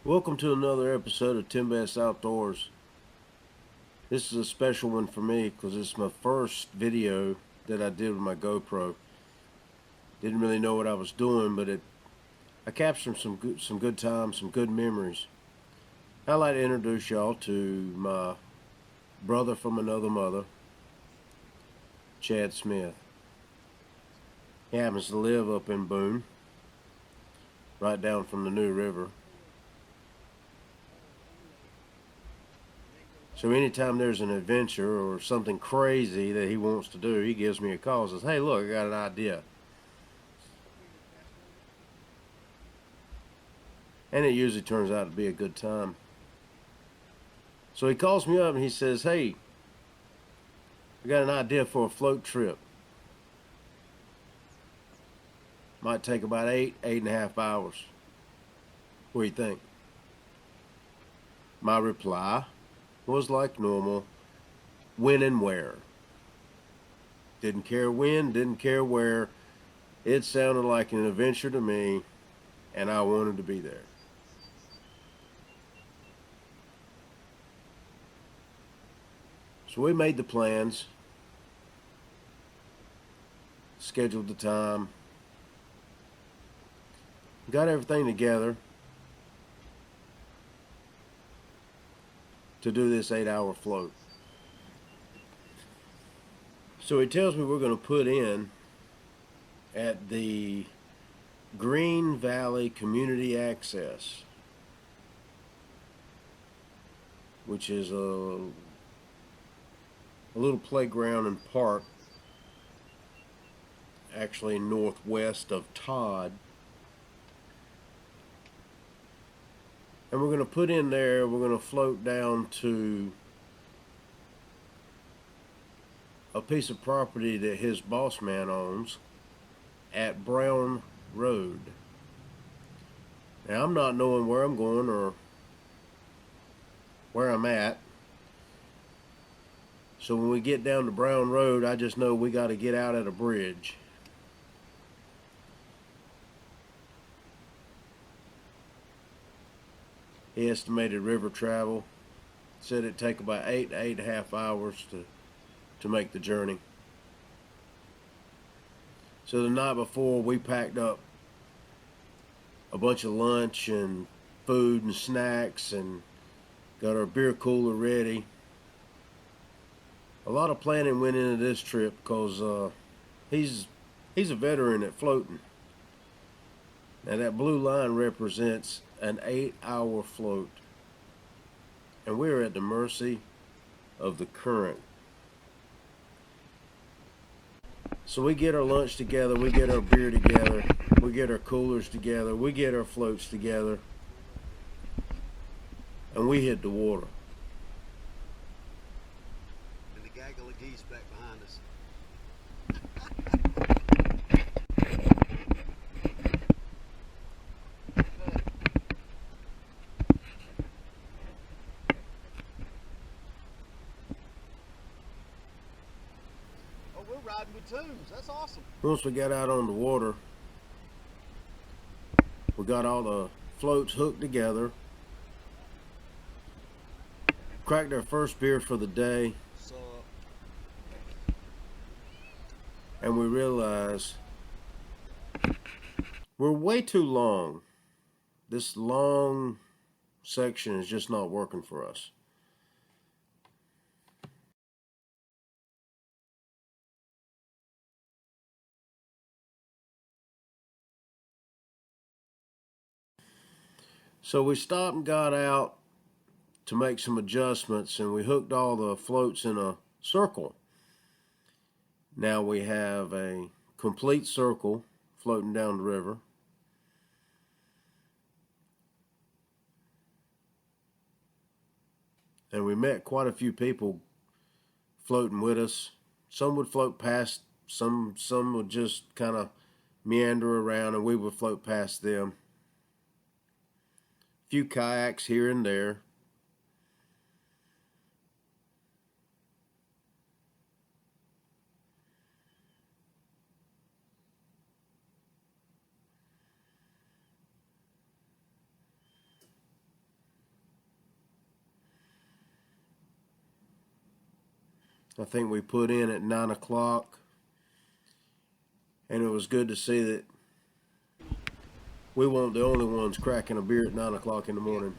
Welcome to another episode of Tim Best Outdoors. This is a special one for me because it's my first video that I did with my GoPro. Didn't really know what I was doing, but I captured some good times, some good memories. I'd like to introduce y'all to my brother from another mother, Chad Smith. He happens to live up in Boone, right down from the New River. So anytime there's an adventure or something crazy that he wants to do, he gives me a call and says, "Hey, look, I got an idea." And it usually turns out to be a good time. So he calls me up and he says, "Hey, I got an idea for a float trip. Might take about eight and a half hours. What do you think?" My reply was like normal: when and where. Didn't care when, didn't care where. It sounded like an adventure to me, and I wanted to be there. So we made the plans, scheduled the time, got everything together to do this 8-hour float. So he tells me we're going to put in at the Green Valley Community Access, which is a little playground and park actually northwest of Todd. And we're going to put in there, we're going to float down to a piece of property that his boss man owns at Brown Road. Now, I'm not knowing where I'm going or where I'm at. So when we get down to Brown Road, I just know we got to get out at a bridge. He estimated river travel. Said it'd take about 8.5 hours to make the journey. So the night before, we packed up a bunch of lunch and food and snacks and got our beer cooler ready. A lot of planning went into this trip because he's a veteran at floating. Now that blue line represents an 8-hour float, and we're at the mercy of the current. So we get our lunch together, we get our beer together, we get our coolers together, we get our floats together, and we hit the water. And the gaggle of geese back behind us. Oh, we're riding with twos. That's awesome. Once we got out on the water, we got all the floats hooked together, cracked our first beer for the day, So, and we realized we're way too long. This long section is just not working for us. So we stopped and got out to make some adjustments, and we hooked all the floats in a circle. Now we have a complete circle floating down the river. And we met quite a few people floating with us. Some would float past, some would just kind of meander around, and we would float past them. A few kayaks here and there. I think we put in at 9 o'clock, and it was good to see that we weren't the only ones cracking a beer at 9 o'clock in the morning.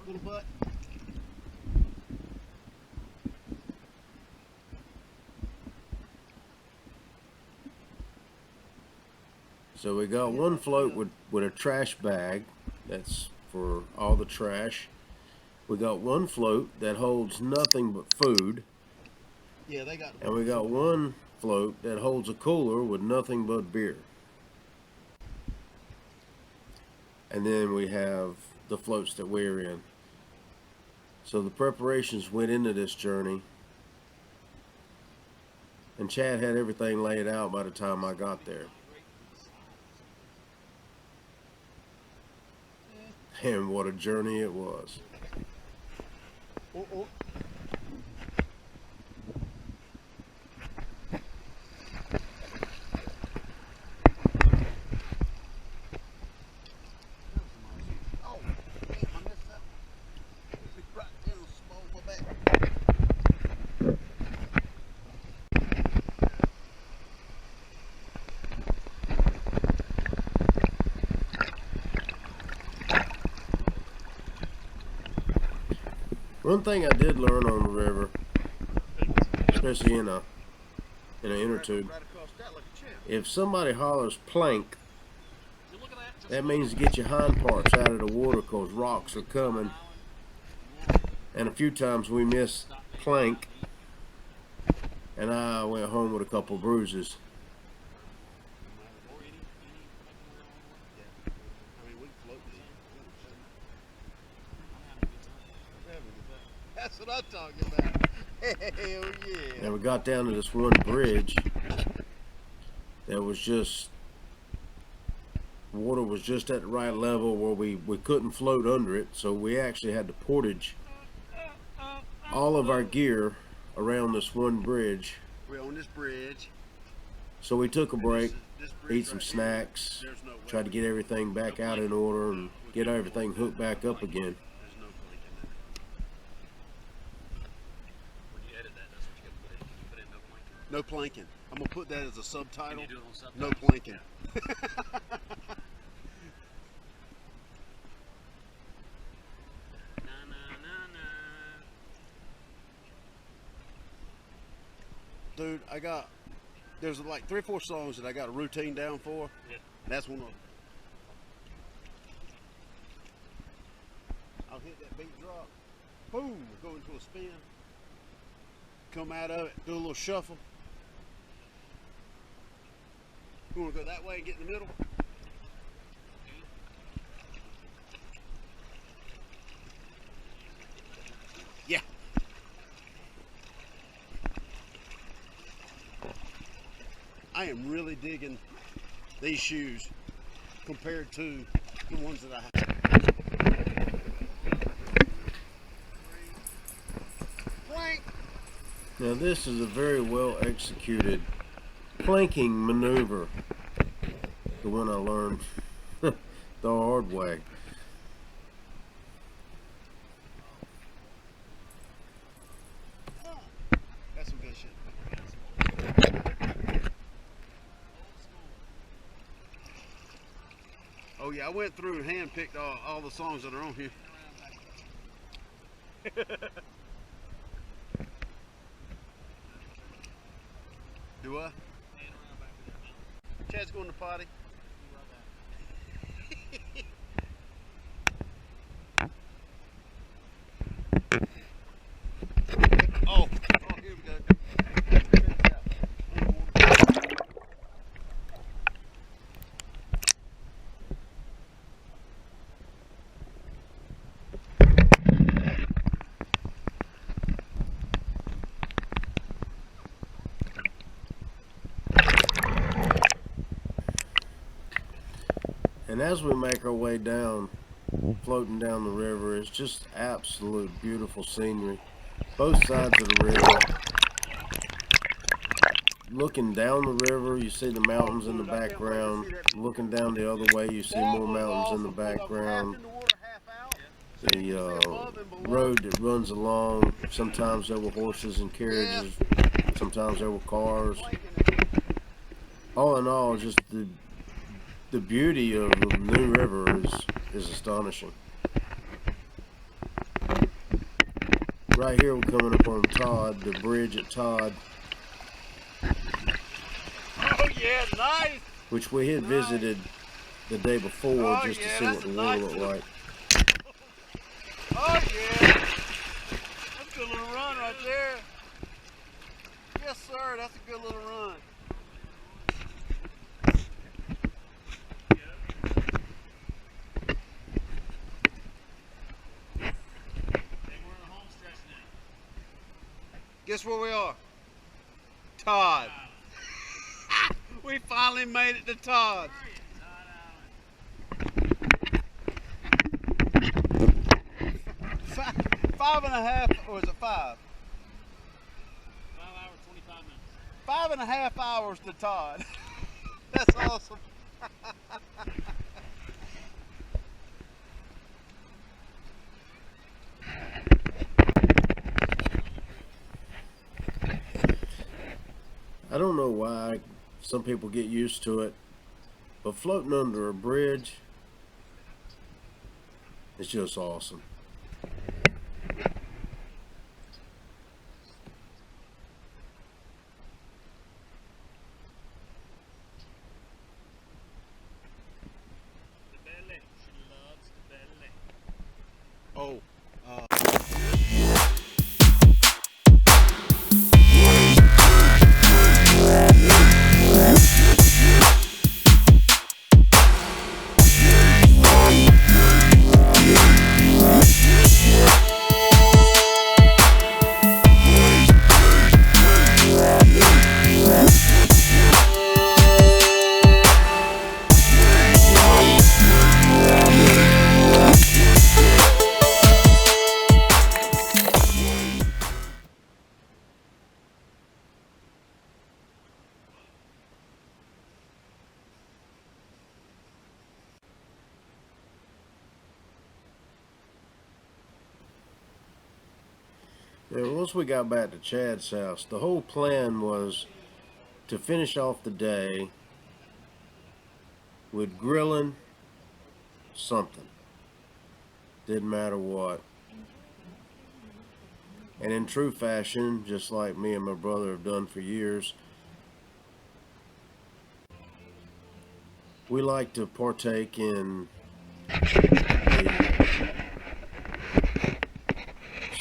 Little butt. So we got one float with a trash bag. That's for all the trash. We got one float that holds nothing but food. Yeah, they got. And we got one float that holds a cooler with nothing but beer. And then we have the floats that we're in. So the preparations went into this journey. And Chad had everything laid out by the time I got there. And what a journey it was. One thing I did learn on the river, especially in an inner tube, if somebody hollers plank, that means to get your hind parts out of the water because rocks are coming. And a few times we missed plank, and I went home with a couple bruises. That's what I'm talking about. Hell yeah. And we got down to this one bridge that was just, water was just at the right level where we couldn't float under it, so we actually had to portage all of our gear around this one bridge. We're on this bridge. So we took a break, ate some snacks, tried to get everything back out in order and get everything hooked back up again. No planking. I'm gonna put that as a subtitle. No planking. Dude, there's like 3 or 4 songs that I got a routine down for. Yeah. That's one of them. I'll hit that beat drop. Boom, go into a spin. Come out of it, do a little shuffle. You want to go that way and get in the middle? Yeah. I am really digging these shoes compared to the ones that I have. Plank. Now this is a very well executed planking maneuver, the one I learned the hard way. That's some good shit. Oh yeah, I went through and handpicked all the songs that are on here. Do I? Chad's going to potty. Oh, here we go. And as we make our way down, floating down the river, it's just absolute beautiful scenery. Both sides of the river. Looking down the river, you see the mountains in the background. Looking down the other way, you see more mountains in the background. road that runs along. Sometimes there were horses and carriages, sometimes there were cars. All in all, just the beauty of the New River is astonishing. Right here we're coming up on Todd, the bridge at Todd. Oh yeah, nice! Which we had visited the day before just to see what the water looked like. Oh yeah! That's a good little run right there. Yes sir, that's a good little run. Guess where we are? Todd. We finally made it to Todd. 5.5, or is it 5? 5 hours, 25 minutes. 5.5 hours to Todd. That's awesome. I don't know why some people get used to it, but floating under a bridge is just awesome. The belly. She loves the belly. Oh. And once we got back to Chad's house, the whole plan was to finish off the day with grilling something. Didn't matter what. And in true fashion, just like me and my brother have done for years, we like to partake in a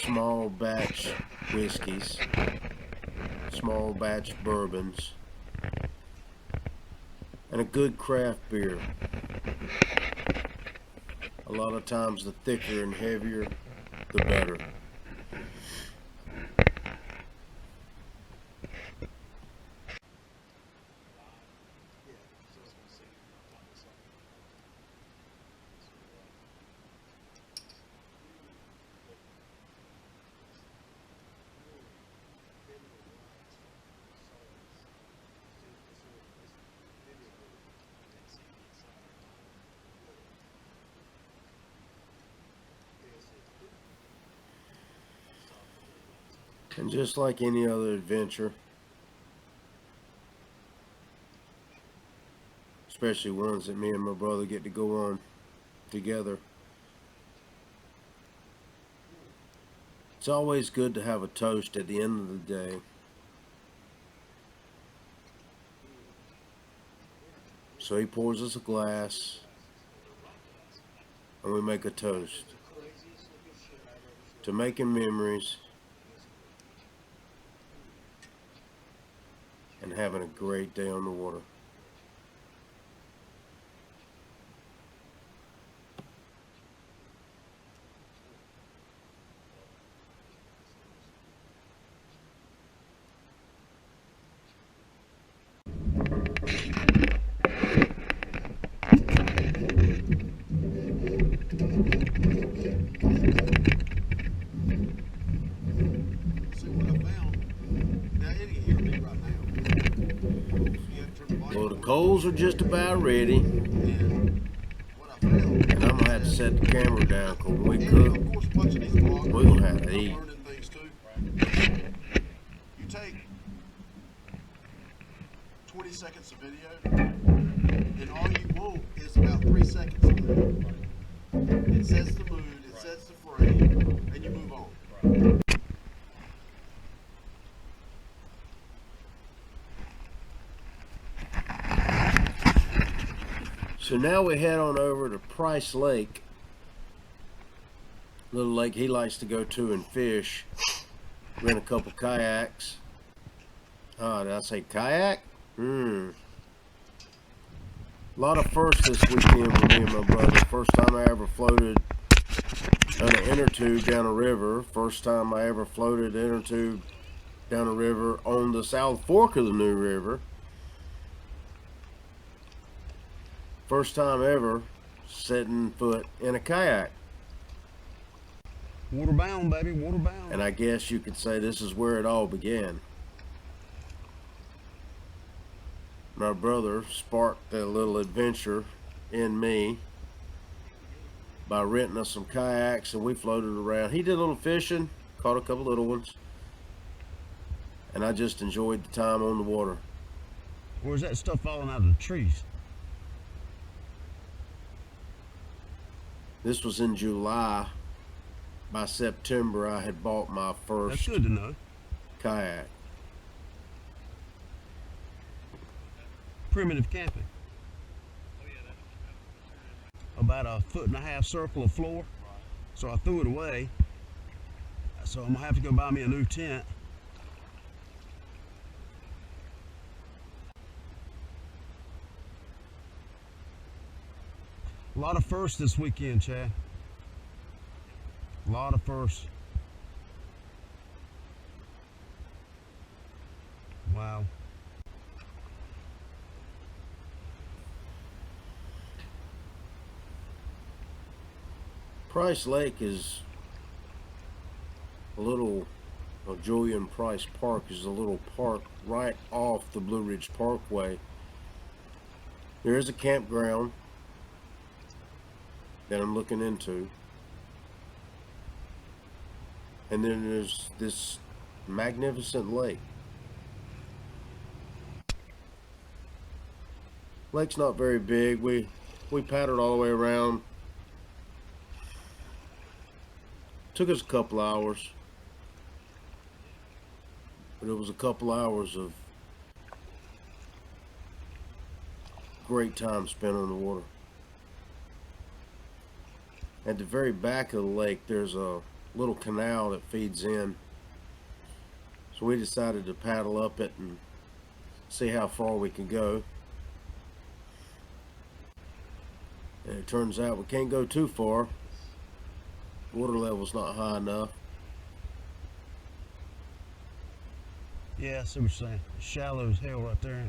small batch whiskeys, small batch bourbons, and a good craft beer. A lot of times the thicker and heavier, the better. And just like any other adventure, especially ones that me and my brother get to go on together, it's always good to have a toast at the end of the day. So he pours us a glass and we make a toast to making memories and having a great day on the water. Well, the coals are just about ready, and I'm I'm gonna have to set the camera down because when we And cook, of course, watching these vlogs, we're gonna have to I'm eat. learning things too. You take 20 seconds of video, and all you want is about 3 seconds of that. It sets the mood, it sets the frame, and you move on. So now we head on over to Price Lake, little lake he likes to go to and fish. Rent a couple kayaks. Oh, did I say kayak? A lot of firsts this weekend with me and my brother. First time I ever floated on an inner tube down a river. First time I ever floated an inner tube down a river on the South Fork of the New River. First time ever setting foot in a kayak. Water bound, baby, water bound. And I guess you could say this is where it all began. My brother sparked a little adventure in me by renting us some kayaks, and we floated around. He did a little fishing, caught a couple little ones, and I just enjoyed the time on the water. Where's that stuff falling out of the trees? This was in July. By September, I had bought my That's first good to know. kayak. Primitive camping. About a 1.5 foot circle of floor. So I threw it away. So I'm gonna have to go buy me a new tent. A lot of firsts this weekend, Chad. A lot of firsts. Wow. Price Lake is a little, Julian Price Park is a little park right off the Blue Ridge Parkway. There is a campground that I'm looking into. And then there's this magnificent lake. Lake's not very big. We paddled all the way around. Took us a couple hours. But it was a couple hours of great time spent on the water. At the very back of the lake, there's a little canal that feeds in. So we decided to paddle up it and see how far we can go. And it turns out we can't go too far. Water level's not high enough. Yeah, I see what you're saying. It's shallow as hell right there.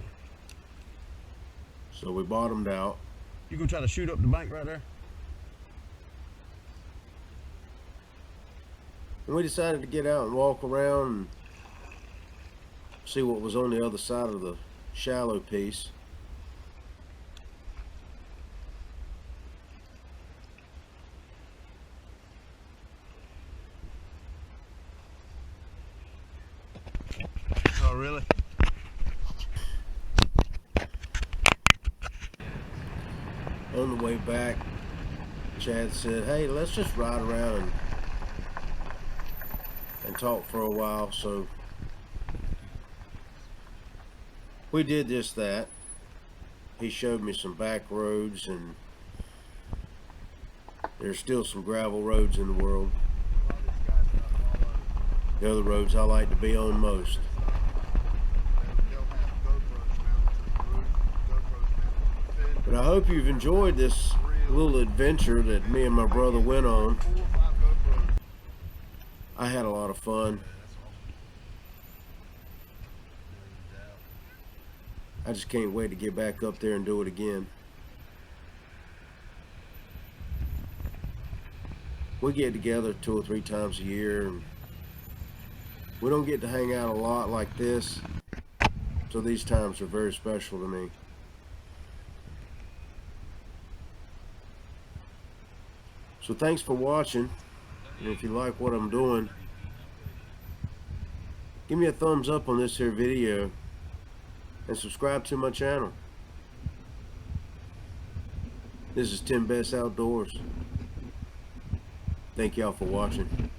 So we bottomed out. You gonna try to shoot up the bank right there? And we decided to get out and walk around and see what was on the other side of the shallow piece. Oh, really? On the way back, Chad said, hey, let's just ride around and talk for a while. So we did just that. He showed me some back roads, and there's still some gravel roads in the world. The other roads I like to be on most. But I hope you've enjoyed this little adventure that me and my brother went on. I had a lot of fun. I just can't wait to get back up there and do it again. We get together 2 or 3 times a year, and we don't get to hang out a lot like this, so these times are very special to me. So thanks for watching, and if you like what I'm doing, give me a thumbs up on this here video and subscribe to my channel. This is Tim Best Outdoors. Thank y'all for watching.